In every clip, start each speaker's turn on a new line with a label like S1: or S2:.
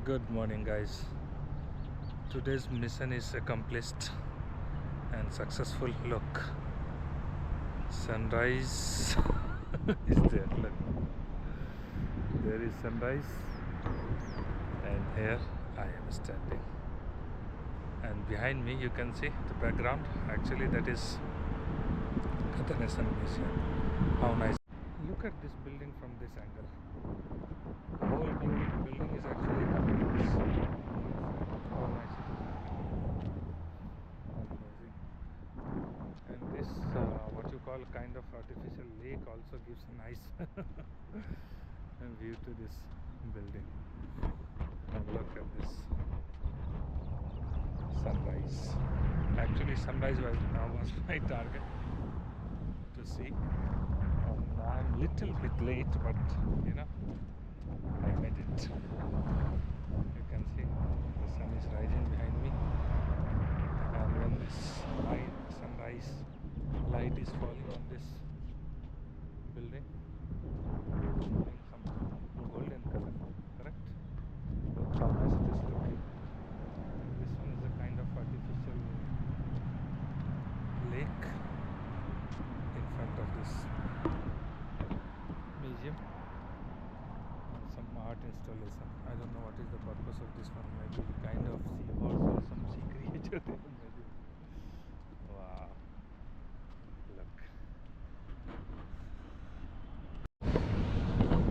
S1: Good morning, guys. Today's mission is accomplished and successful. Look, sunrise is there. Look, there is sunrise, and here I am standing. And behind me, you can see the background. Actually, that is Qatar Museum. How nice! Look at this building from this angle. The whole building is actually complex. How nice it is. Amazing. And this, what you call kind of artificial lake, also gives a nice view to this building. And look at this sunrise. Actually, sunrise was my target to see. I'm little bit late, but I made it. You can see the sun is rising behind me, and when this sunrise light is falling on this building, some golden color, correct? Look how nice it is looking. And this one is a kind of artificial lake in front of this museum. Some art installation. I don't know what is the purpose of this one. Maybe kind of seahorse or some sea creature there. Maybe. Wow. Look.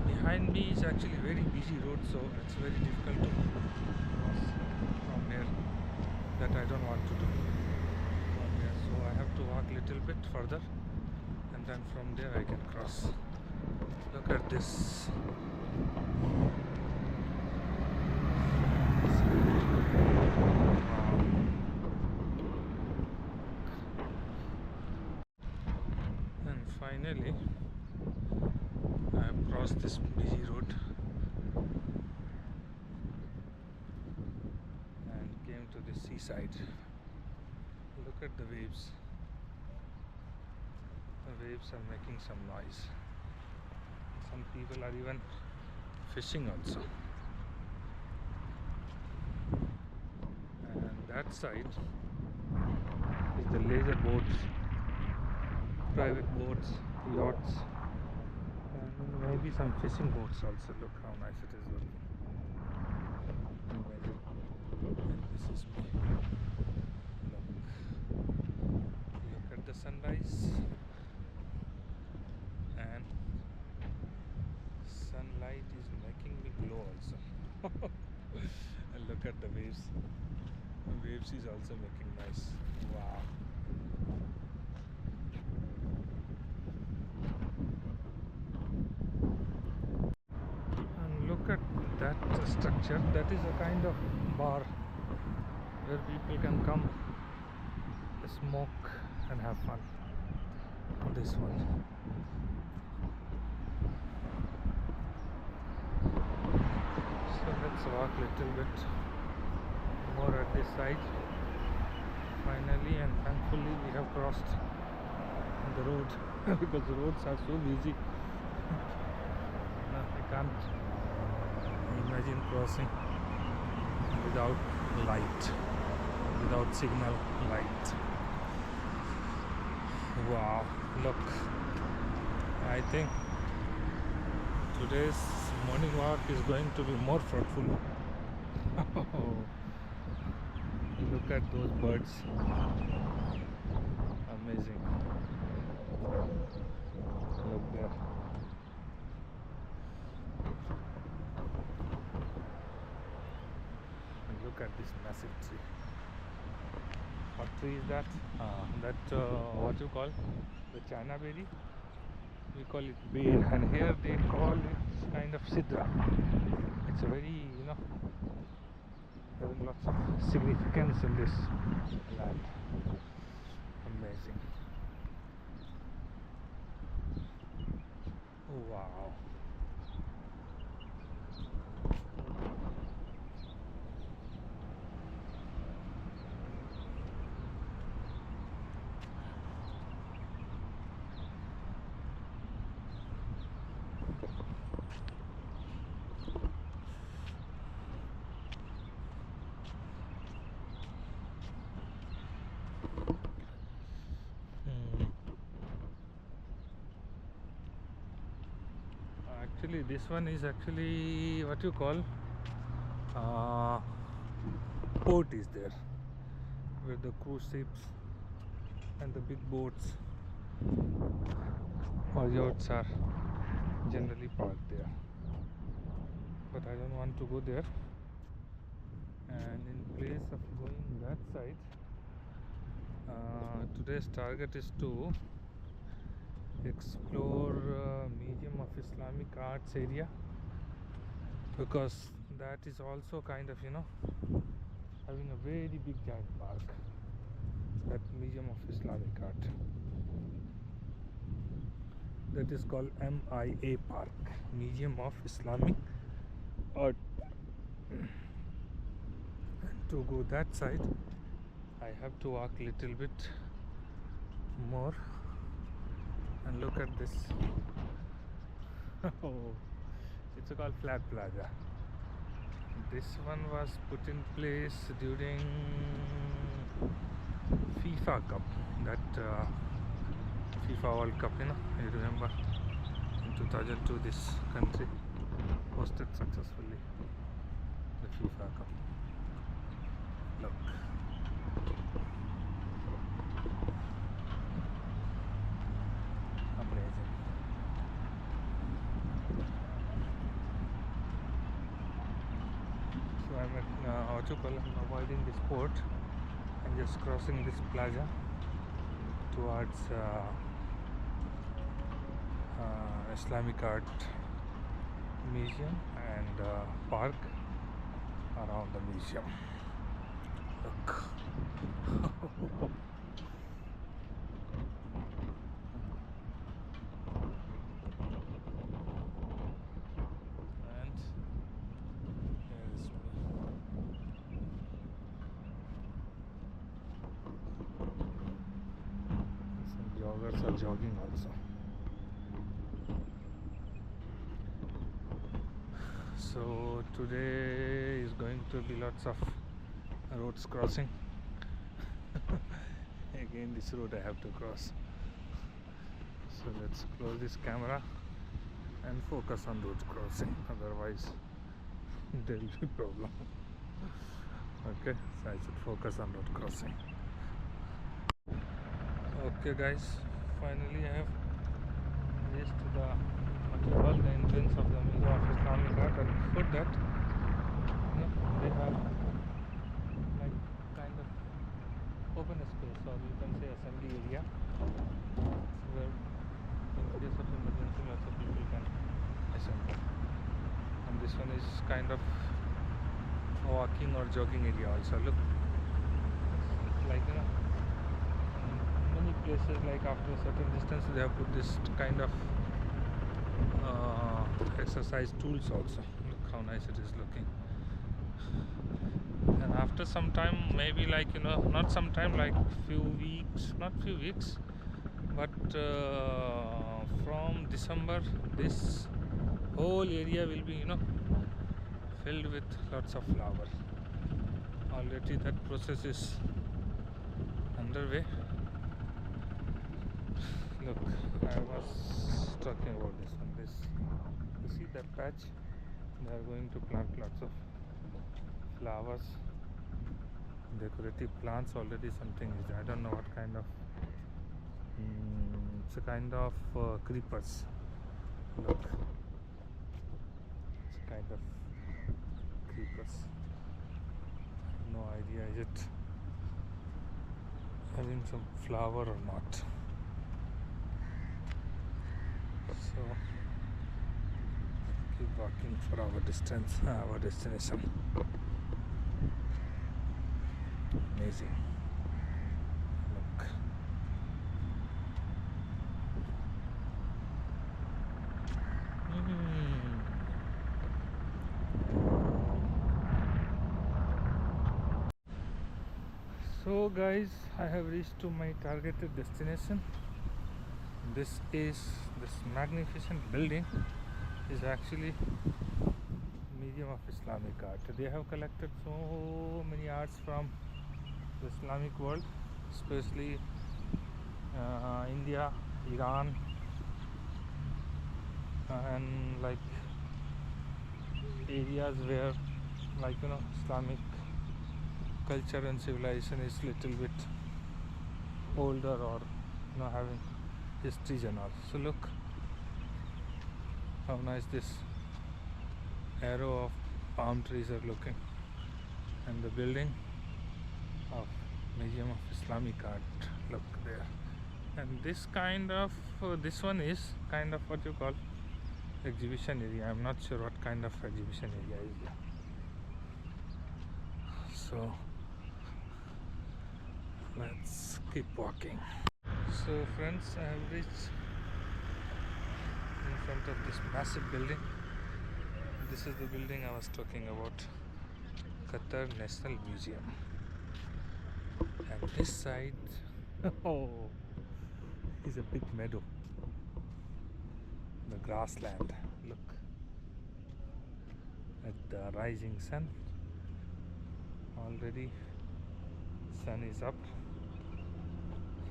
S1: Behind me is actually very busy road, so it's very difficult to cross from here. That I don't want to do from here. So I have to walk little bit further, and then from there I can cross. Look at this. And finally, I have crossed this busy road and came to the seaside. Look at the waves. The waves are making some noise. Some people are even fishing also. And that side is the leisure boats, private boats, yachts, and maybe some fishing boats also. Look how nice it is looking. Amazing. And this is me. Look at the sunrise, and sunlight is making me glow also. And look at the waves. The waves is also making nice. Wow. And look at that structure. That is a kind of bar where people can come, smoke and have fun. This one. So let's walk little bit more at this side. Finally and thankfully we have crossed the road because the roads are so busy. I can't imagine crossing without light, without signal light. Wow, look, I think today's morning walk is going to be more fruitful. Look at those birds. Amazing. Look there. And look at this massive tree. What tree is that? What you call the China berry? We call it bear, and here they call it kind of sidra. It's a very, having lots of significance in this land. Amazing. Wow. actually this one is actually what you call port is there, where the cruise ships and the big boats or yachts are generally parked there. But I don't want to go there, and in place of going that side, today's target is to explore Museum of Islamic Arts area, because that is also kind of having a very big giant park, that Museum of Islamic Art, that is called MIA Park, Museum of Islamic Art. And to go that side I have to walk a little bit more, and look at this. Oh, it's called Flat Plaza. This one was put in place during FIFA Cup, that FIFA World Cup, you remember, in 2002 this country hosted successfully the FIFA Cup. Look, amazing. So I'm I'm avoiding this port and just crossing this plaza towards Islamic Art Museum and park around the museum. Look. And here is me. Some joggers are jogging also. So today is going to be lots of roads crossing. Again, this road I have to cross. So let's close this camera and focus on road crossing, otherwise there will be problem. Okay, so I should focus on road crossing. Okay guys, finally I have reached to the the entrance of the Museum of Islamic Art, and before that they have like kind of open space, or you can say assembly area, where in case of emergency lots of people can assemble. And this one is kind of walking or jogging area also. Look, it's like in many places, like after a certain distance they have put this kind of exercise tools also. Look how nice it is looking. And after some time, maybe like not some time, like not few weeks, but from December this whole area will be filled with lots of flower. Already that process is underway. Look, I was talking about this one. You see that patch? They are going to plant lots of flowers, decorative plants. Already something is there. I don't know what kind of. It's a kind of creepers. Look, it's a kind of creepers. No idea, is it having some flower or not? So keep walking for our destination. Amazing. Look. So guys, I have reached to my targeted destination. This magnificent building is actually Museum of Islamic Art. They have collected so many arts from the Islamic world, especially India, Iran, and like areas where, like, Islamic culture and civilization is little bit older, or having histories and all. So look how nice this arrow of palm trees are looking, and the building of Museum of Islamic Art, look there. And this kind of this one is kind of what you call exhibition area. I'm not sure what kind of exhibition area is there. So let's keep walking. So friends, I have reached in front of this massive building. This is the building I was talking about, Qatar National Museum. And this side oh, is a big meadow, the grassland. Look at the rising sun. Already sun is up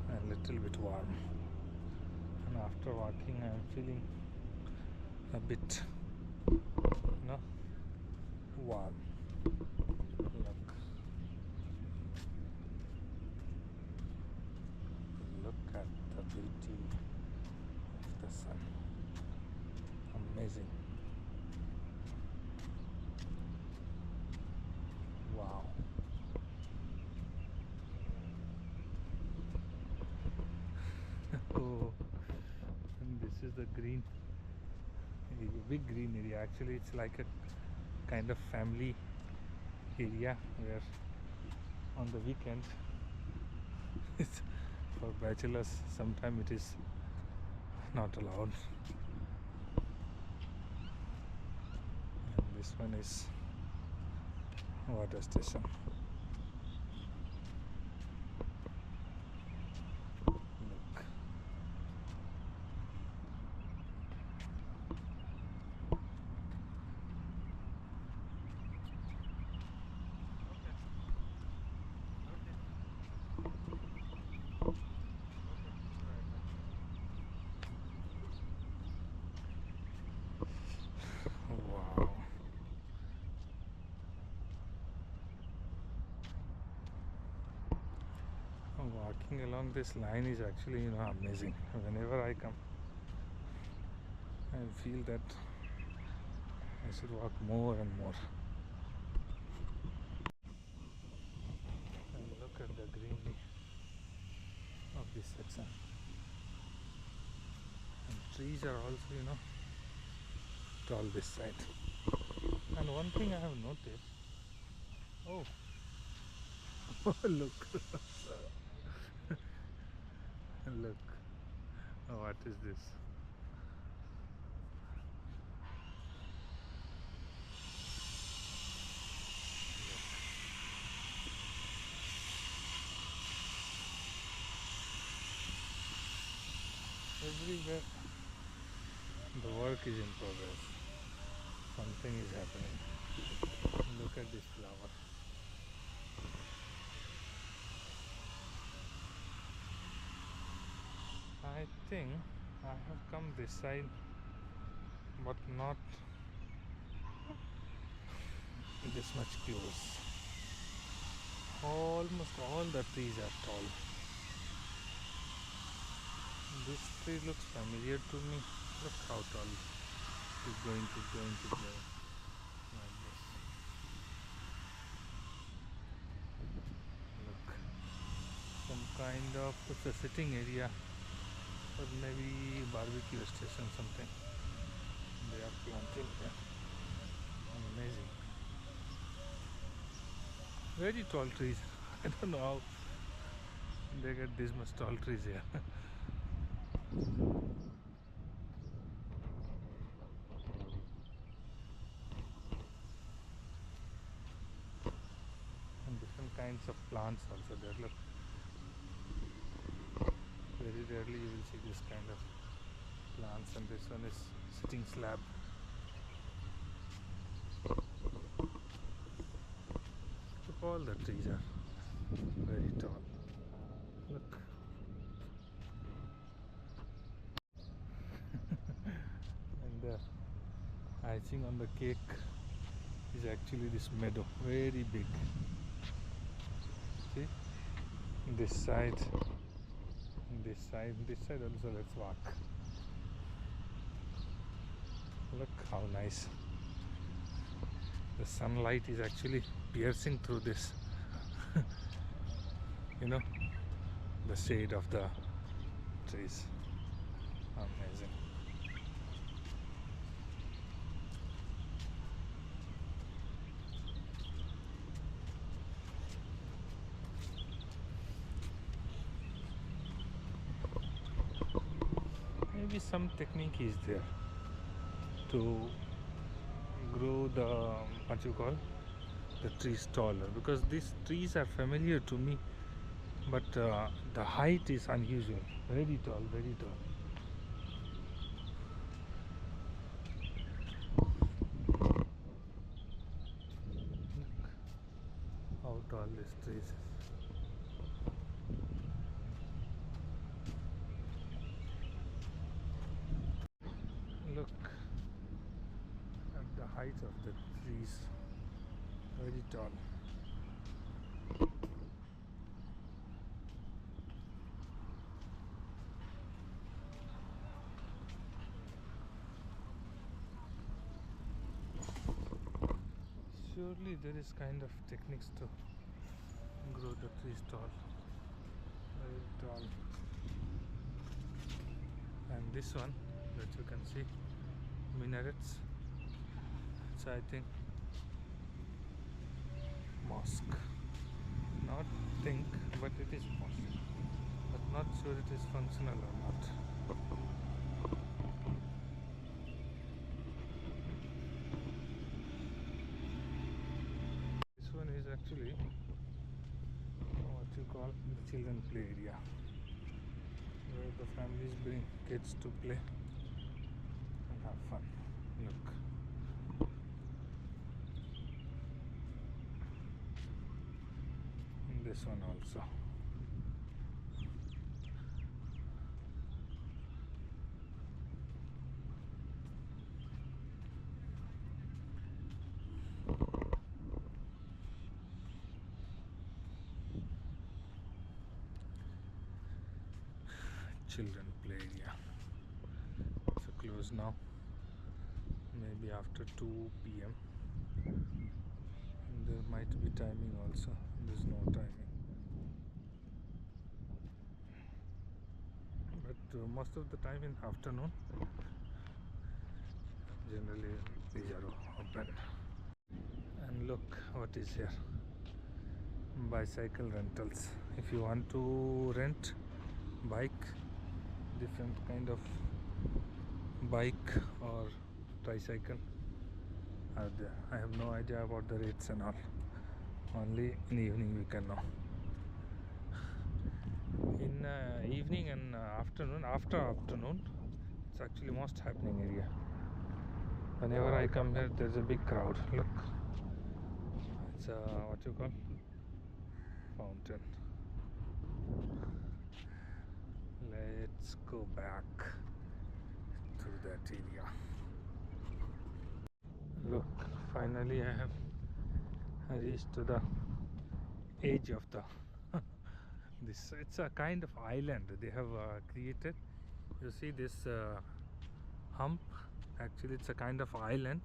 S1: and little bit warm, and after walking I am feeling a bit warm. Look at the beauty of the sun. Amazing. Wow. Oh, and this is the green, big green area. Actually, it's like a kind of family area where on the weekend it's for bachelors. Sometimes it is not allowed. And this one is water station. Look. Wow. Walking along this line is actually amazing. Whenever I come, I feel that I should walk more and more. And look at the greenery of this section. And trees are also tall this side. And one thing I have noticed, oh look. Look, what is this? Everywhere the work is in progress. Something is happening. Look at this flower. I think I have come this side, but not this much close. Almost all the trees are tall. This tree looks familiar to me. Look how tall. Keep going, keep going, keep going. Like this. Look. Some kind of, it's a sitting area, or maybe barbecue station, something. They are planting here. Amazing. Very tall trees. I don't know how they get this much tall trees here. And different kinds of plants also there. Look. Very rarely you will see this kind of plants, and this one is sitting slab. Look, all the trees are very tall. Look. And the icing on the cake is actually this meadow, very big. See, this side, this side, this side also. Let's walk. Look how nice. The sunlight is actually piercing through this. You know, the shade of the trees. Amazing. Maybe some technique is there to grow the what you call the trees taller, because these trees are familiar to me, but the height is unusual. Very tall, very tall. Look how tall this tree is. Look at the height of the trees. Very tall. Surely there is kind of techniques to grow the trees tall. Very tall. And this one that you can see, minarets. It's, I think, mosque. Not think, but it is mosque. But not sure it is functional or not. This one is actually what you call the children play area, where the families bring kids to play and have fun. Look. And this one also. Children play area. It's closed now. Maybe after 2 p.m. And there might be timing also. There's no timing. But most of the time in afternoon, generally these are open. And look what is here. Bicycle rentals. If you want to rent bike, different kind of bike or tricycle are there. I have no idea about the rates and all. Only in evening we can know. In evening and afternoon, after afternoon, it's actually most happening area. Whenever I come here, there's a big crowd. Look, it's what you call fountain. Let's go back to that area. Look, finally I have reached to the edge of the this. It's a kind of island they have created. You see this hump, actually it's a kind of island.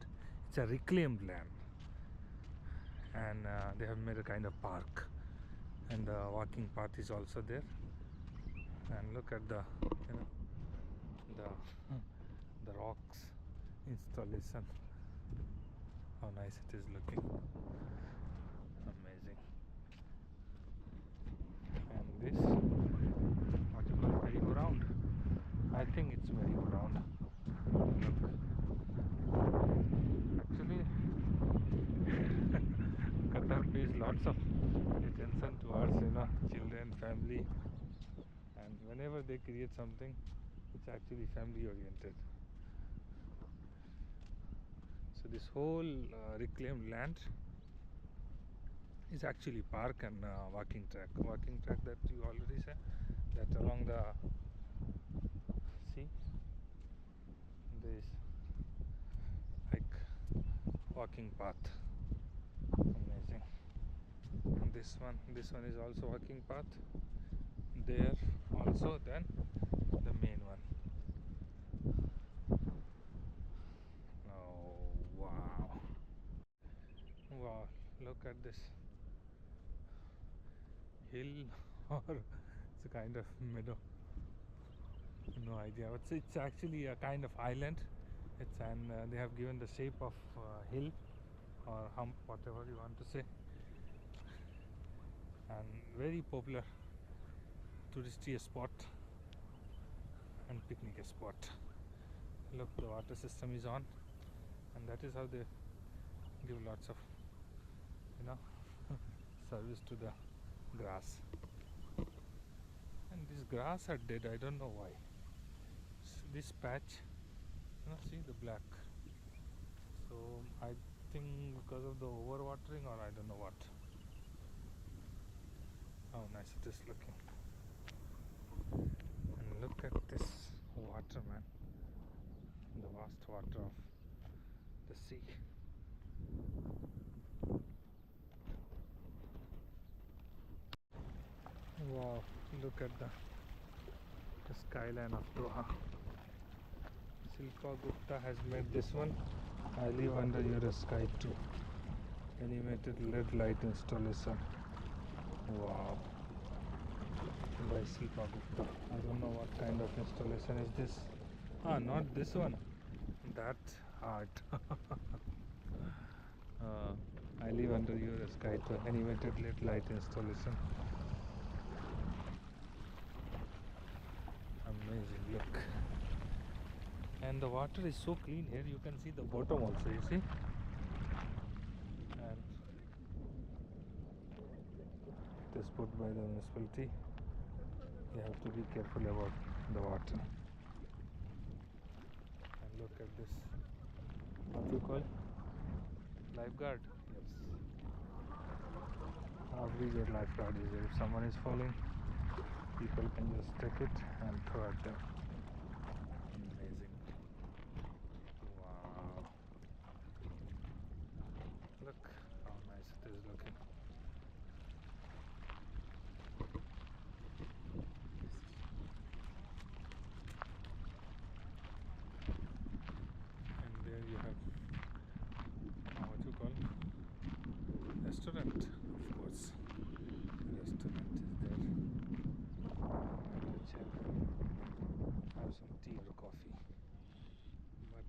S1: It's a reclaimed land, and they have made a kind of park, and the walking path is also there. And look at the the rocks installation, how nice it is looking. Amazing. And this, what you call merry-go-round, I think it's merry-go-round. Look, actually Qatar pays lots of attention towards children, family, and whenever they create something, it's actually family oriented. So this whole reclaimed land is actually park and walking track. Walking track that you already said, that along the sea, there is like walking path. This one is also walking path. There also, then the main one. Oh wow! Wow! Look at this hill, or it's a kind of meadow. No idea. It's actually a kind of island. It's and they have given the shape of hill or hump, whatever you want to say, and very popular touristy spot and picnic spot. Look, the water system is on, and that is how they give lots of, you know, service to the grass. And these grass are dead. I don't know why. This patch, see the black. So I think because of the overwatering, or I don't know what. How nice it is looking. And look at this water, man. The vast water of the sea. Wow, look at the skyline of Doha. Shilpa Gupta has made this one. I live under your sky too. Animated LED light installation. Wow. By Shilpa Gupta. I don't know what kind of installation is this. Ah, not this one. That art. I live under your sky too. Animated LED light installation. Amazing, look. And the water is so clean here, you can see the bottom also, you see. And it is put by the municipality. You have to be careful about the water. And look at this, what you call, lifeguard. Yes, how big your lifeguard is there. If someone is falling, people can just take it and throw at them. Amazing. Wow, look how nice it is looking. And there you have what you call restaurant, of course. Restaurant is there. Have some tea or coffee, but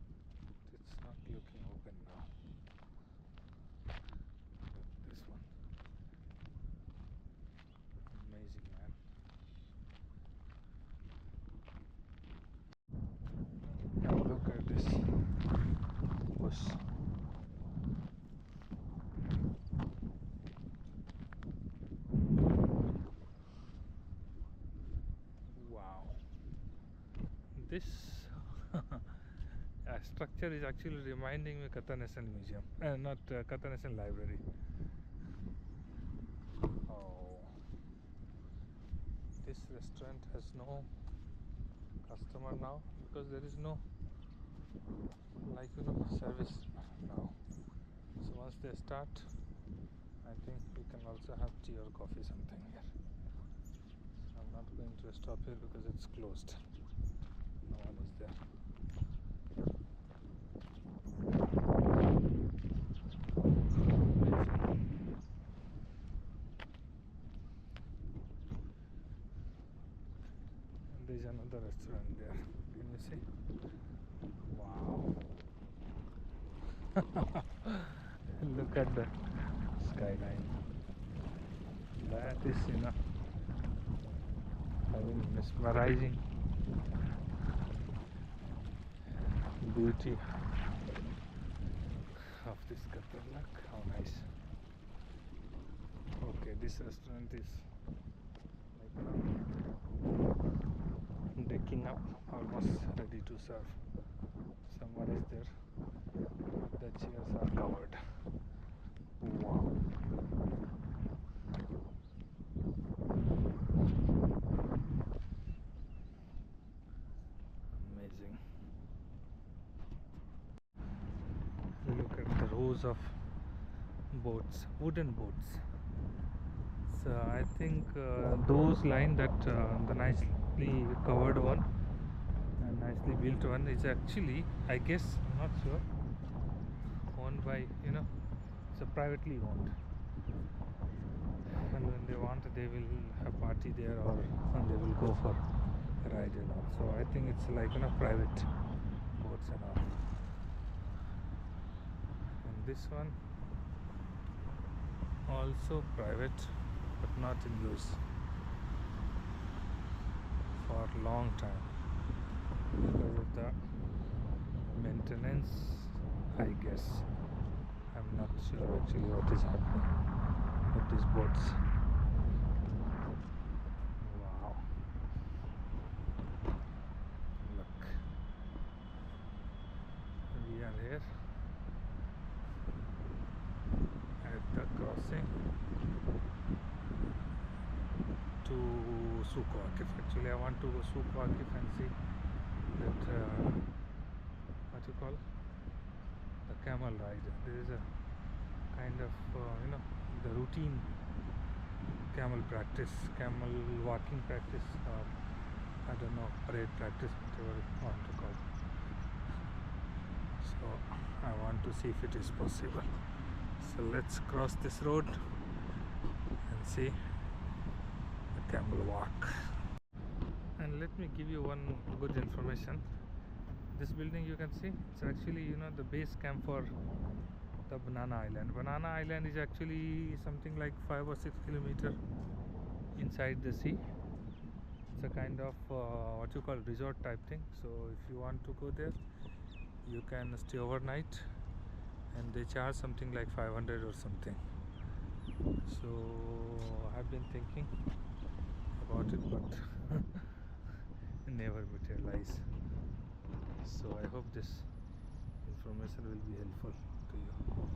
S1: it's not looking open now. Look, this one, amazing, man. Now look at this bush. Wow, this structure is actually reminding me Qatar National Museum, not Qatar National Library. Oh, this restaurant has no customer now because there is no, like, service now. So once they start, I think we can also have tea or coffee, something here. So I'm not going to stop here because it's closed. No one is there. And there's another restaurant there. Can you see? Wow. Look at the skyline. That is, I mean, mesmerizing beauty of this Qatar. Look how nice. Okay, this restaurant is like decking up, almost ready to serve. Someone is there, but the chairs are covered. Wow. Amazing. Look at the rows of boats, wooden boats. I think those line that the nicely covered one and nicely built one is actually, I guess, I'm not sure, owned by, it's a privately owned, and when they want they will have party there, or and they will go for a ride and all. So I think it's like private boats and all. And this one also private, but not in use for long time because of the maintenance, I guess. I'm not sure actually what is happening with these boats. Wow, look, we are here at the crossing to Souk Waqif. Actually I want to go Souk Waqif and see that what you call the camel ride. There is a kind of the routine camel practice, camel walking practice, or I don't know, parade practice, whatever you want to call it. So I want to see if it is possible. So let's cross this road and see the camel walk. And let me give you one good information. This building you can see, it's actually the base camp for the Banana Island. Banana Island is actually something like 5 or 6 kilometers inside the sea. It's a kind of what you call resort type thing. So if you want to go there, you can stay overnight, and they charge something like 500 or something. So I've been thinking about it, but never materialize. So I hope this information will be helpful to you.